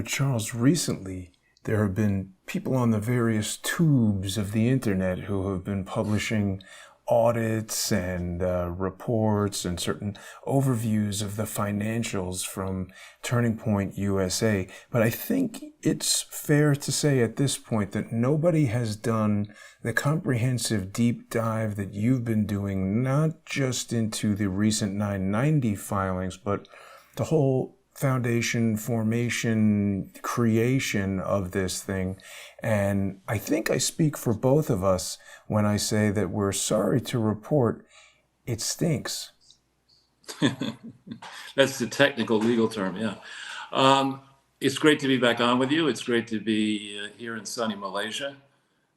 Charles, recently there have been people on the various tubes of the internet who have been publishing audits and reports and certain overviews of the financials from Turning Point USA. But I think it's fair to say at this point that nobody has done the comprehensive deep dive that you've been doing, not just into the recent 990 filings, but the whole foundation, formation, creation of this thing. And I think I speak for both of us when I say that we're sorry to report it stinks. That's the technical legal term, yeah. It's great to be back on with you. It's great to be here in sunny Malaysia,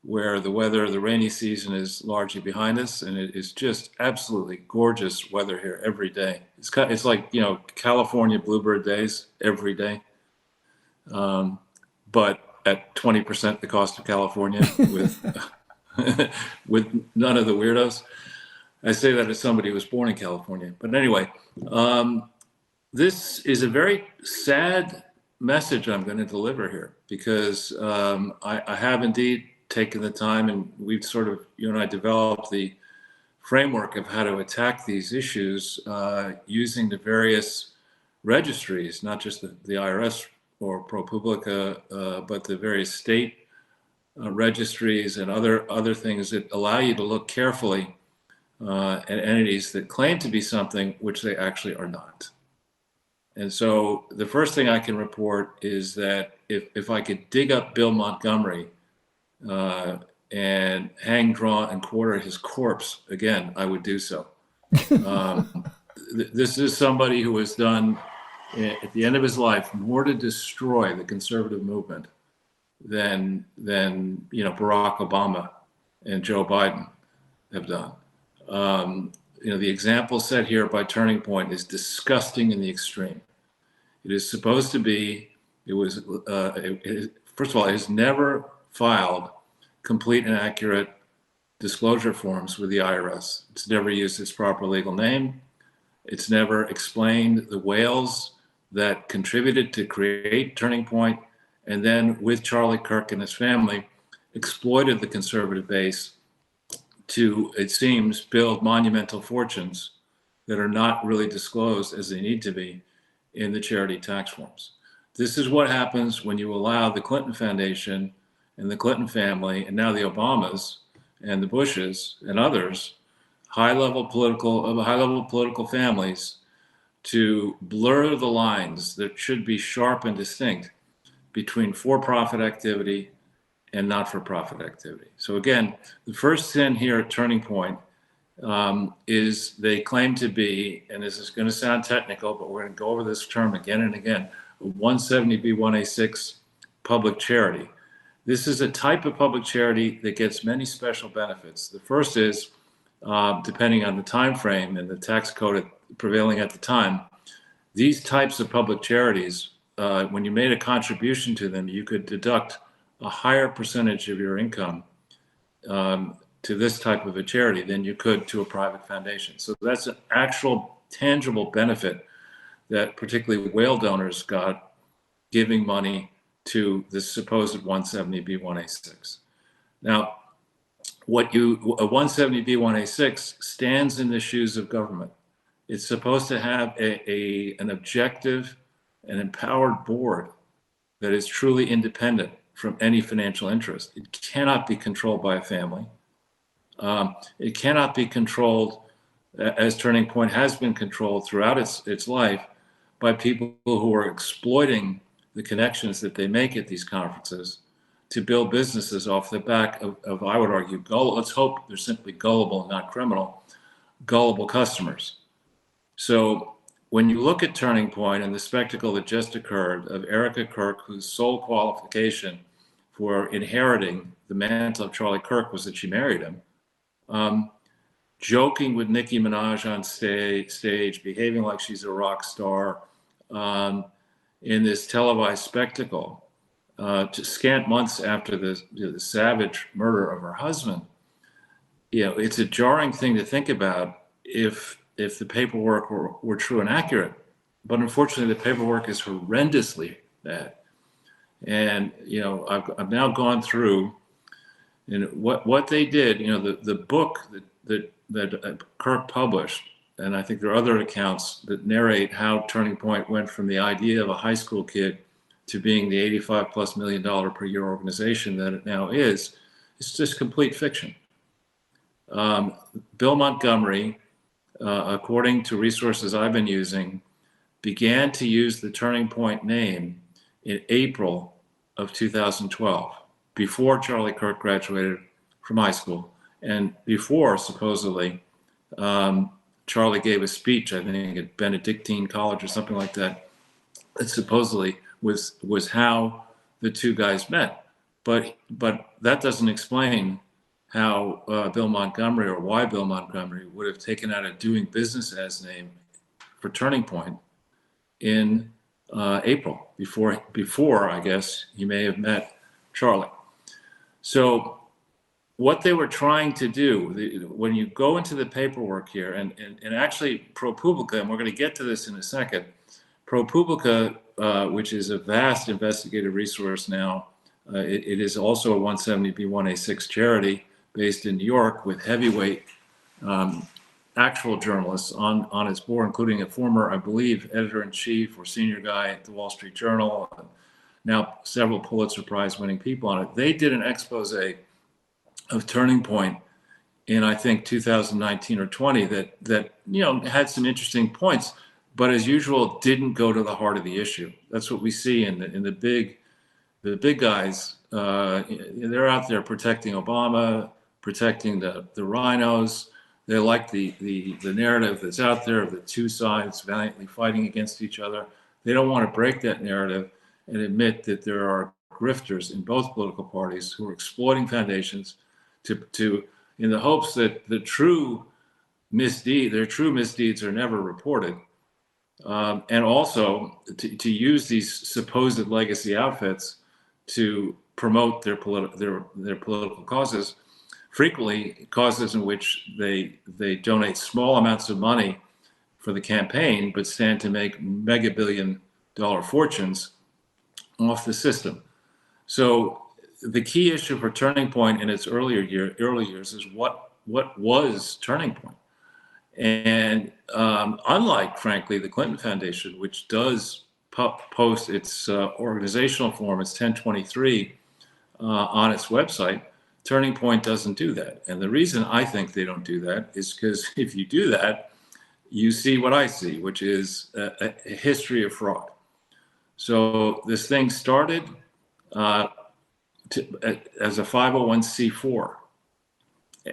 where the rainy season is largely behind us, and it is just absolutely gorgeous weather here every day. It's like, California bluebird days every day, but at 20% the cost of California with with none of the weirdos. I say that as somebody who was born in California. But anyway, this is a very sad message I'm going to deliver here because I have indeed taken the time, and we've you and I developed the framework of how to attack these issues using the various registries, not just the IRS or ProPublica, but the various state registries and other things that allow you to look carefully at entities that claim to be something which they actually are not. And so the first thing I can report is that if I could dig up Bill Montgomery and hang, draw, and quarter his corpse again, I would do so. This is somebody who has done, at the end of his life, more to destroy the conservative movement than Barack Obama and Joe Biden have done. The example set here by Turning Point is disgusting in the extreme. It is supposed to be. First of all, it has never filed complete and accurate disclosure forms with the IRS. It's never used its proper legal name. It's never explained the whales that contributed to create Turning Point, and then with Charlie Kirk and his family, exploited the conservative base to, it seems, build monumental fortunes that are not really disclosed as they need to be in the charity tax forms. This is what happens when you allow the Clinton Foundation and the Clinton family, and now the Obamas and the Bushes and others, high-level political families, to blur the lines that should be sharp and distinct between for-profit activity and not-for-profit activity. So again, the first sin here at Turning Point is they claim to be, and this is going to sound technical, but we're going to go over this term again and again, a 170B1A6 public charity. This is a type of public charity that gets many special benefits. The first is, depending on the time frame and the tax code prevailing at the time, these types of public charities, when you made a contribution to them, you could deduct a higher percentage of your income to this type of a charity than you could to a private foundation. So that's an actual tangible benefit that particularly whale donors got giving money to the supposed 170B1A6. Now, a 170B1A6 stands in the shoes of government. It's supposed to have an objective and empowered board that is truly independent from any financial interest. It cannot be controlled by a family. It cannot be controlled, as Turning Point has been controlled throughout its life, by people who are exploiting the connections that they make at these conferences to build businesses off the back of I would argue, let's hope they're simply gullible, not criminal, gullible customers. So when you look at Turning Point and the spectacle that just occurred of Erica Kirk, whose sole qualification for inheriting the mantle of Charlie Kirk was that she married him, joking with Nicki Minaj on stage, behaving like she's a rock star, in this televised spectacle, just scant months after the savage murder of her husband. It's a jarring thing to think about if the paperwork were true and accurate. But unfortunately, the paperwork is horrendously bad. And, I've now gone through, and what they did, the book that Kirk published, and I think there are other accounts that narrate how Turning Point went from the idea of a high school kid to being the $85+ million per year organization that it now is. It's just complete fiction. Bill Montgomery, according to resources I've been using, began to use the Turning Point name in April of 2012, before Charlie Kirk graduated from high school, and before, supposedly, Charlie gave a speech, I think at Benedictine College or something like that, that supposedly was how the two guys met. But that doesn't explain how Bill Montgomery, or why Bill Montgomery would have taken out a doing business as name for Turning Point in April, before I guess he may have met Charlie. So what they were trying to do, when you go into the paperwork here, and actually ProPublica, and we're going to get to this in a second, ProPublica, which is a vast investigative resource now, it is also a 170B1A6 charity based in New York with heavyweight actual journalists on its board, including a former, I believe, editor-in-chief or senior guy at the Wall Street Journal, and now several Pulitzer Prize winning people on it. They did an expose of Turning Point in, I think, 2019 or 20 that had some interesting points, but as usual didn't go to the heart of the issue. That's what we see in the big guys. They're out there protecting Obama, protecting the rhinos. They like the narrative that's out there of the two sides valiantly fighting against each other. They don't want to break that narrative and admit that there are grifters in both political parties who are exploiting foundations to in the hopes that their true misdeeds are never reported, and also to use these supposed legacy outfits to promote their political causes, frequently causes in which they donate small amounts of money for the campaign, but stand to make mega billion-dollar fortunes off the system. So the key issue for Turning Point in its early years is what was Turning Point? And unlike, frankly, the Clinton Foundation, which does post its organizational form, its 1023, on its website, Turning Point doesn't do that. And the reason I think they don't do that is because if you do that, you see what I see, which is a history of fraud. So this thing started as a 501c4.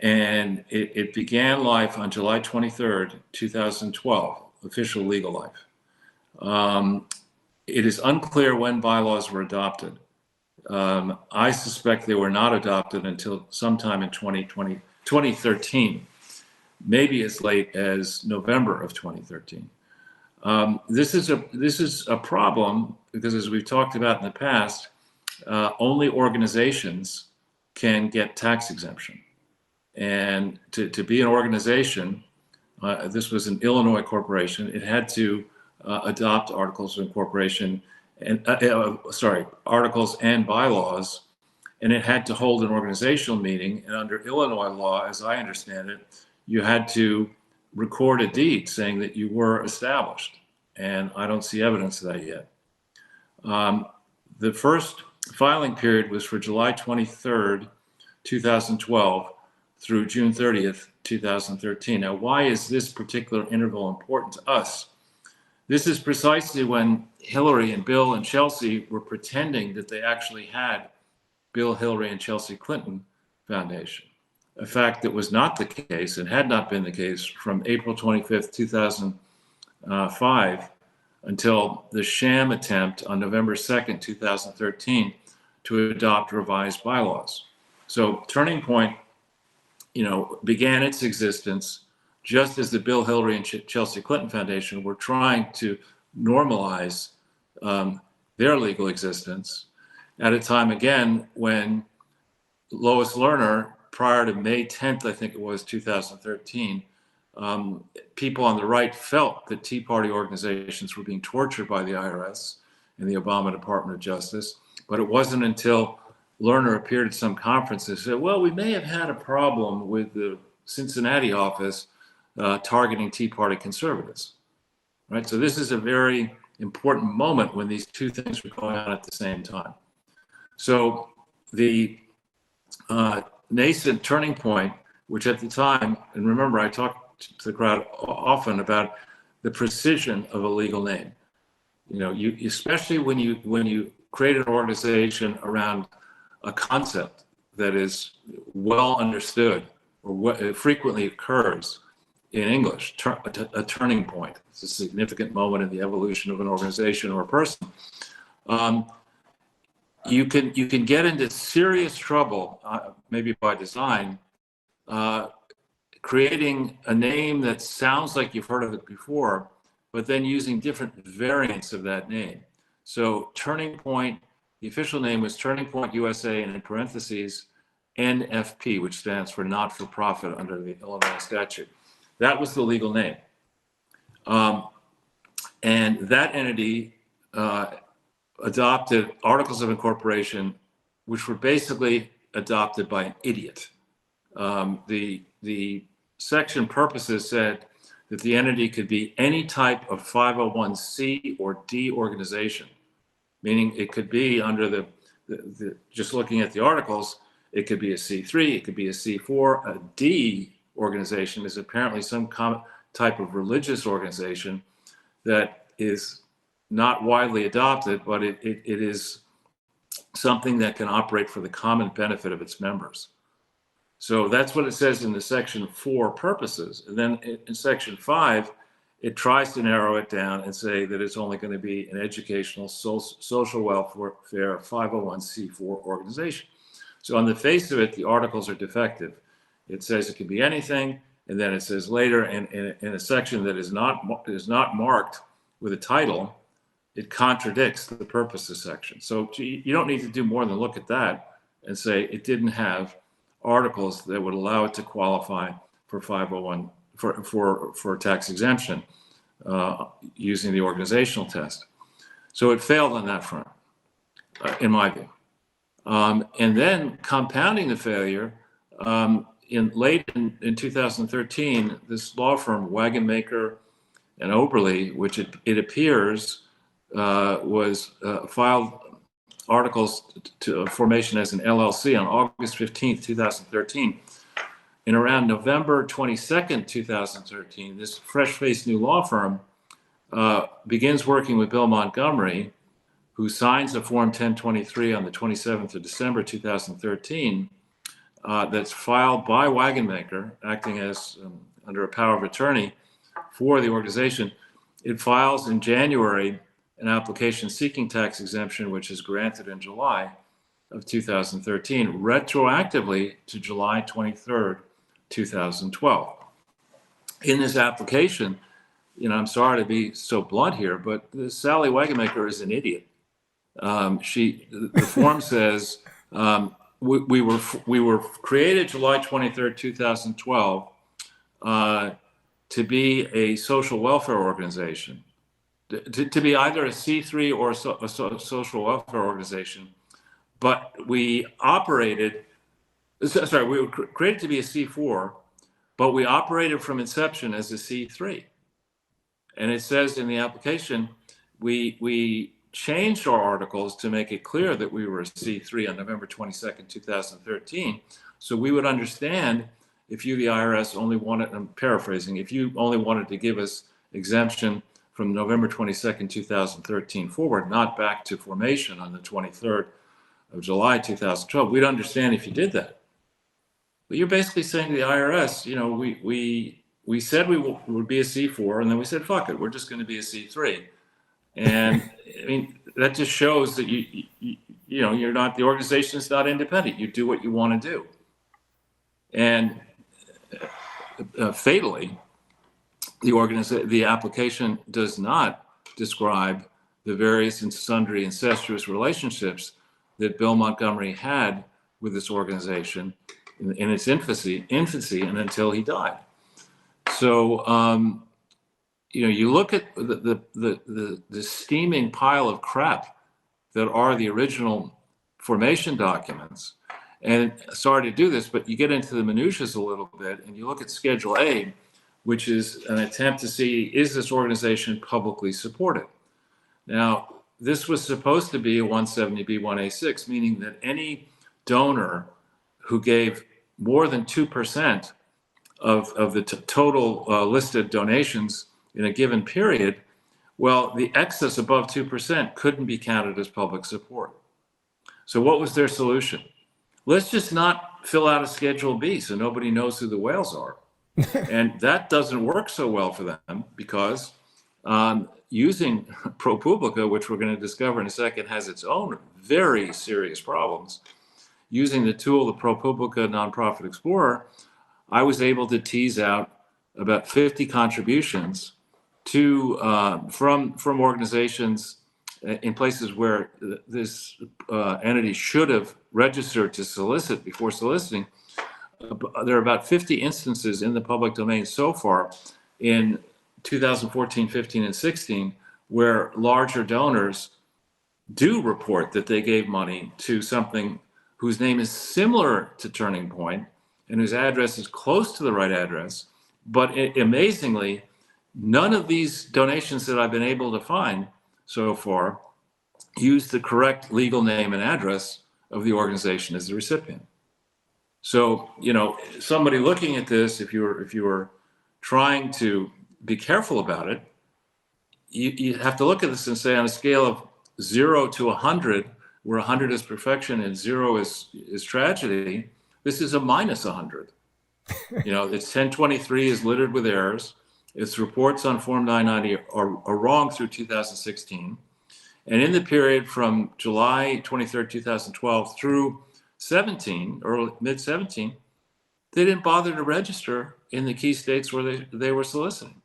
And it began life on July 23rd, 2012, official legal life. It is unclear when bylaws were adopted. I suspect they were not adopted until sometime in 2013, maybe as late as November of 2013. This is a problem because, as we've talked about in the past, only organizations can get tax exemption. And to be an organization, this was an Illinois corporation, it had to adopt articles of incorporation and articles and bylaws, and it had to hold an organizational meeting. And under Illinois law, as I understand it, you had to record a deed saying that you were established. And I don't see evidence of that yet. The first filing period was for July 23rd, 2012 through June 30th, 2013. Now, why is this particular interval important to us? This is precisely when Hillary and Bill and Chelsea were pretending that they actually had Bill, Hillary, and Chelsea Clinton Foundation. A fact that was not the case and had not been the case from April 25th, 2005 until the sham attempt on November 2nd, 2013 to adopt revised bylaws. So Turning Point, began its existence just as the Bill, Hillary, and Chelsea Clinton Foundation were trying to normalize their legal existence at a time, again, when Lois Lerner, prior to May 10th, I think it was, 2013, people on the right felt that Tea Party organizations were being tortured by the IRS and the Obama Department of Justice. But it wasn't until Lerner appeared at some conference and said, well, we may have had a problem with the Cincinnati office targeting Tea Party conservatives, right? So this is a very important moment when these two things were going on at the same time. So the nascent Turning Point, which at the time, and remember I talked to the crowd often about the precision of a legal name. You know, you especially when you create an organization around a concept that is well understood or what frequently occurs in English, a turning point. It's a significant moment in the evolution of an organization or a person. You can get into serious trouble, maybe by design, creating a name that sounds like you've heard of it before, but then using different variants of that name. So Turning Point, the official name was Turning Point USA, and in parentheses, NFP, which stands for not for profit under the Illinois statute. That was the legal name. And that entity adopted articles of incorporation, which were basically adopted by an idiot. The section purposes said that the entity could be any type of 501c or D organization, meaning it could be under the just looking at the articles, it could be a C3, it could be a C4. A D organization is apparently some type of religious organization that is not widely adopted, but it is something that can operate for the common benefit of its members. So that's what it says in the section 4 purposes. And then in section 5, it tries to narrow it down and say that it's only going to be an educational, social welfare 501c4 organization. So on the face of it, the articles are defective. It says it can be anything, and then it says later in a section that is not marked with a title, it contradicts the purposes section. So you don't need to do more than look at that and say it didn't have articles that would allow it to qualify for 501 for tax exemption using the organizational test. So it failed on that front, in my view. And then compounding the failure, late in 2013, this law firm Wagenmaker and Oberle, which it appears was filed articles to formation as an LLC on August 15th, 2013. And around November 22nd, 2013, this fresh-faced new law firm begins working with Bill Montgomery, who signs a Form 1023 on the 27th of December, 2013, that's filed by Wagenmaker, acting as under a power of attorney for the organization. It files in January an application seeking tax exemption, which is granted in July of 2013, retroactively to July 23rd, 2012. In this application, I'm sorry to be so blunt here, but Sally Wagenmaker is an idiot. The form says we were created July 23rd, 2012 to be a social welfare organization, to be either a C3 or a social welfare organization, but we operated, sorry, we were created to be a C4, but we operated from inception as a C3. And it says in the application, we changed our articles to make it clear that we were a C3 on November 22nd, 2013. So we would understand if you, the IRS, only wanted, I'm paraphrasing, if you only wanted to give us exemption from November 22nd, 2013 forward, not back to formation on the 23rd of July, 2012, we'd understand if you did that. But you're basically saying to the IRS, we said we would be a C4, and then we said, fuck it, we're just going to be a C3. And I mean, that just shows that you're not, the organization is not independent. You do what you want to do. And fatally, the application does not describe the various and sundry incestuous relationships that Bill Montgomery had with this organization in its infancy and until he died. So, you look at the steaming pile of crap that are the original formation documents. And sorry to do this, but you get into the minutiae a little bit, and you look at Schedule A, which is an attempt to see, is this organization publicly supported? Now, this was supposed to be a 170B1A6, meaning that any donor who gave more than 2% of the total listed donations in a given period, well, the excess above 2% couldn't be counted as public support. So what was their solution? Let's just not fill out a Schedule B so nobody knows who the whales are. And that doesn't work so well for them because using ProPublica, which we're going to discover in a second, has its own very serious problems. Using the tool, the ProPublica Nonprofit Explorer, I was able to tease out about 50 contributions to from organizations in places where this entity should have registered to solicit before soliciting. There are about 50 instances in the public domain so far in 2014, 15, and 16 where larger donors do report that they gave money to something whose name is similar to Turning Point and whose address is close to the right address. But amazingly, none of these donations that I've been able to find so far use the correct legal name and address of the organization as the recipient. So, you know, somebody looking at this, if you were trying to be careful about it, you have to look at this and say, on a scale of 0 to 100, where 100 is perfection and 0 is tragedy, this is a minus 100. You know, its 1023 is littered with errors. Its reports on Form 990 are wrong through 2016. And in the period from July 23rd, 2012 through 17, or mid-17, they didn't bother to register in the key states where they were soliciting.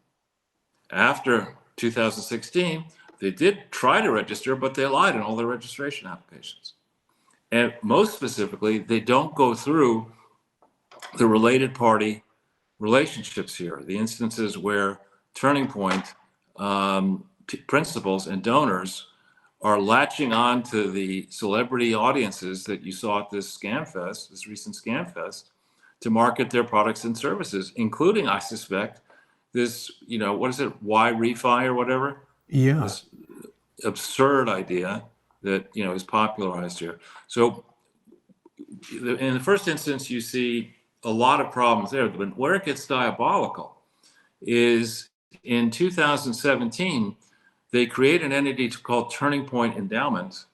After 2016, they did try to register, but they lied in all their registration applications. And most specifically, they don't go through the related party relationships here, the instances where Turning Point principals and donors are latching on to the celebrity audiences that you saw at this ScamFest, this recent ScamFest, to market their products and services, including, I suspect, this, you know, what is it, Y refi or whatever? Yeah. This absurd idea that, you know, is popularized here. So in the first instance, you see a lot of problems there, but where it gets diabolical is in 2017, they create an entity called Turning Point Endowment,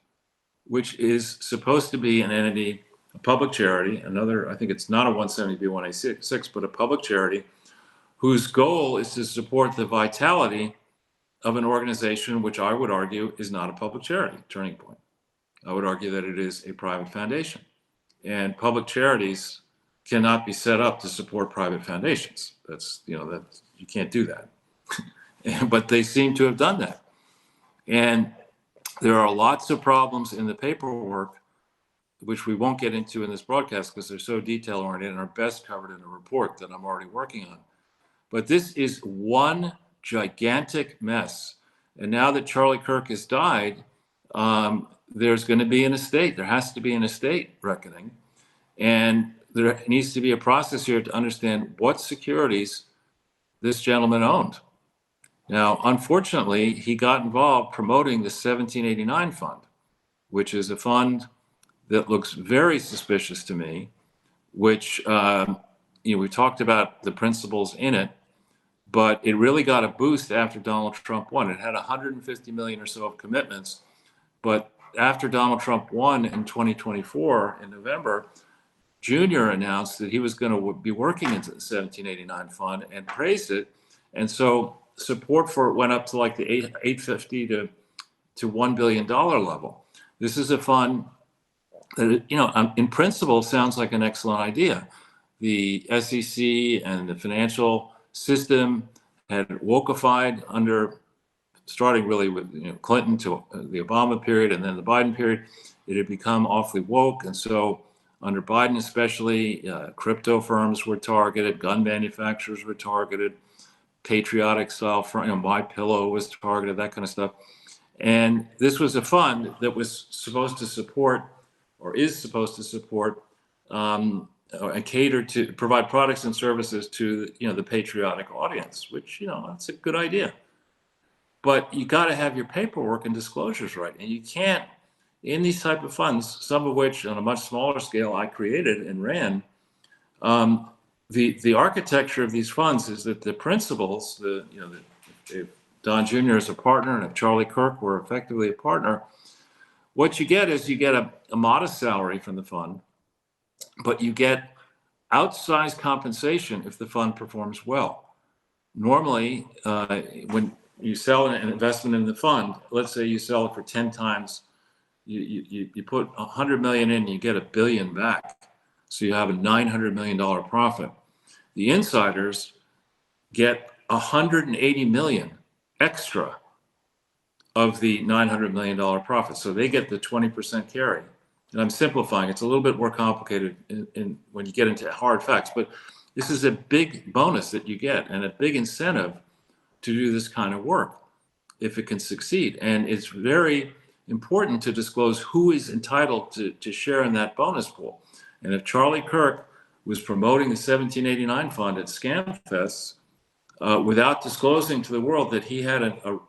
which is supposed to be an entity, a public charity, another, I think it's not a 170B1A6, but a public charity, whose goal is to support the vitality of an organization which I would argue is not a public charity, Turning Point. I would argue that it is a private foundation. And public charities cannot be set up to support private foundations. That's, you know, that you can't do that. But they seem to have done that. And there are lots of problems in the paperwork, which we won't get into in this broadcast because they're so detail oriented and are best covered in a report that I'm already working on. But this is one gigantic mess. And now that Charlie Kirk has died, there's going to be an estate. There has to be an estate reckoning. And there needs to be a process here to understand what securities this gentleman owned. Now, unfortunately, he got involved promoting the 1789 fund, which is a fund that looks very suspicious to me, which, you know, we talked about the principles in it, but it really got a boost after Donald Trump won. It had 150 million or so of commitments, but after Donald Trump won in 2024 in November, Junior announced that he was going to be working into the 1789 fund and praised it. And so support for it went up to like the $850 to $1 billion level. This is a fund that, you know, in principle sounds like an excellent idea. The SEC and the financial system had wokeified under, starting really with, you know, Clinton to the Obama period and then the Biden period. It had become awfully woke. And so under Biden especially, crypto firms were targeted, gun manufacturers were targeted, patriotic style, you know, My Pillow was targeted, that kind of stuff. And this was a fund that was supposed to support or is supposed to support and cater to provide products and services to the patriotic audience, which that's a good idea. But you got to have your paperwork and disclosures right, and you can't in these type of funds, some of which on a much smaller scale I created and ran. The architecture of these funds is that the principals, if Don Jr. is a partner and if Charlie Kirk were effectively a partner, what you get is you get a modest salary from the fund, but you get outsized compensation if the fund performs well. Normally, when you sell an investment in the fund, let's say you sell it for 10 times, you put 100 million in, you get $1 billion back. So you have a $900 million profit. The insiders get 180 million extra of the $900 million profit. So they get the 20% carry. And I'm simplifying. It's a little bit more complicated when you get into hard facts, but this is a big bonus that you get and a big incentive to do this kind of work if it can succeed. And it's very important to disclose who is entitled to share in that bonus pool. And if Charlie Kirk was promoting the 1789 fund at ScamFest without disclosing to the world that he had a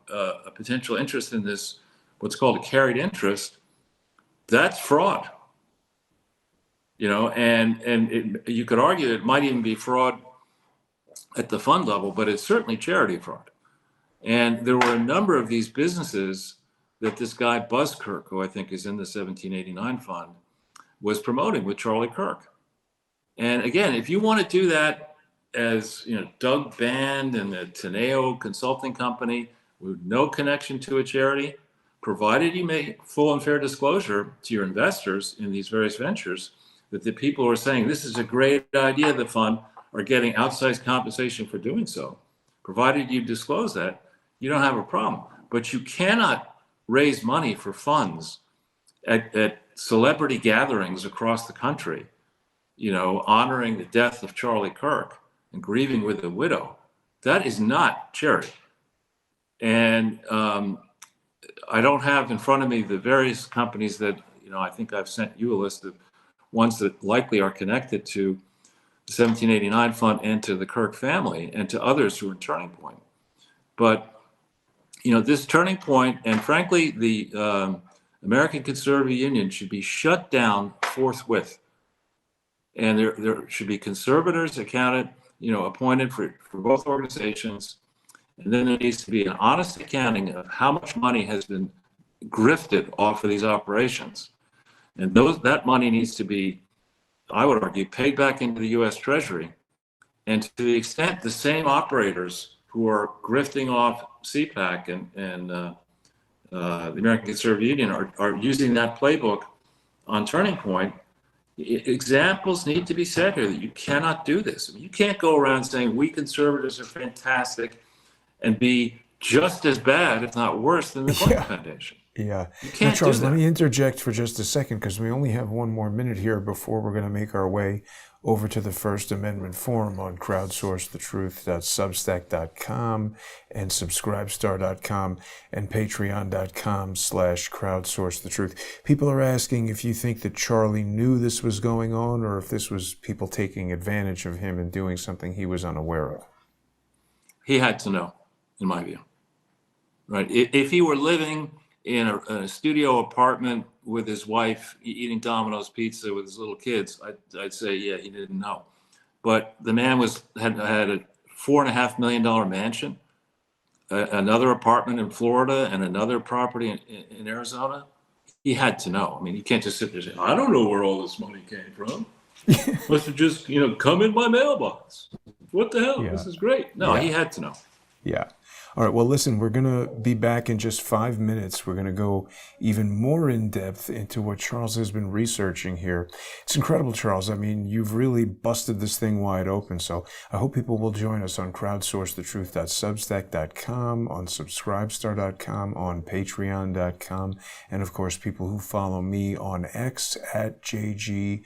potential interest in this, what's called a carried interest, that's fraud. And you could argue it might even be fraud at the fund level, but it's certainly charity fraud. And there were a number of these businesses that this guy Buzz Kirk, who I think is in the 1789 fund, was promoting with Charlie Kirk. And again, if you want to do that as Doug Band and the Teneo Consulting Company with no connection to a charity, provided you make full and fair disclosure to your investors in these various ventures that the people who are saying this is a great idea, the fund, are getting outsized compensation for doing so, provided you disclose that, you don't have a problem. But you cannot raise money for funds at celebrity gatherings across the country, honoring the death of Charlie Kirk and grieving with the widow. That is not charity. And I don't have in front of me the various companies that, I think I've sent you a list of ones that likely are connected to the 1789 fund and to the Kirk family and to others who are Turning Point. But, this Turning Point, and frankly, the American Conservative Union should be shut down forthwith. And there should be conservators appointed for both organizations. And then there needs to be an honest accounting of how much money has been grifted off of these operations. And that money needs to be, I would argue, paid back into the U.S. Treasury. And to the extent the same operators who are grifting off CPAC and the American Conservative Union are using that playbook on Turning Point, examples need to be set here that you cannot do this. You can't go around saying we conservatives are fantastic and be just as bad, if not worse, than the Clinton Foundation. Yeah. You can't now, Charles, do that. let me interject for just a second because we only have one more minute here before we're going to make our way over to the First Amendment Forum on crowdsourcethetruth.substack.com and subscribestar.com and patreon.com/crowdsourcethetruth. People are asking if you think that Charlie knew this was going on or if this was people taking advantage of him and doing something he was unaware of. He had to know, in my view. Right? If he were living in a studio apartment with his wife, eating Domino's pizza with his little kids, I'd say, yeah, he didn't know. But the man had a $4.5 million mansion, another apartment in Florida, and another property in Arizona. He had to know. I mean, you can't just sit there and say, I don't know where all this money came from. Must have just, come in my mailbox. What the hell? Yeah. This is great. No, he had to know. Yeah. All right. Well, listen, we're going to be back in just 5 minutes. We're going to go even more in depth into what Charles has been researching here. It's incredible, Charles. I mean, you've really busted this thing wide open. So I hope people will join us on crowdsourcethetruth.substack.com, on subscribestar.com, on patreon.com, and of course, people who follow me on X @JG_CS.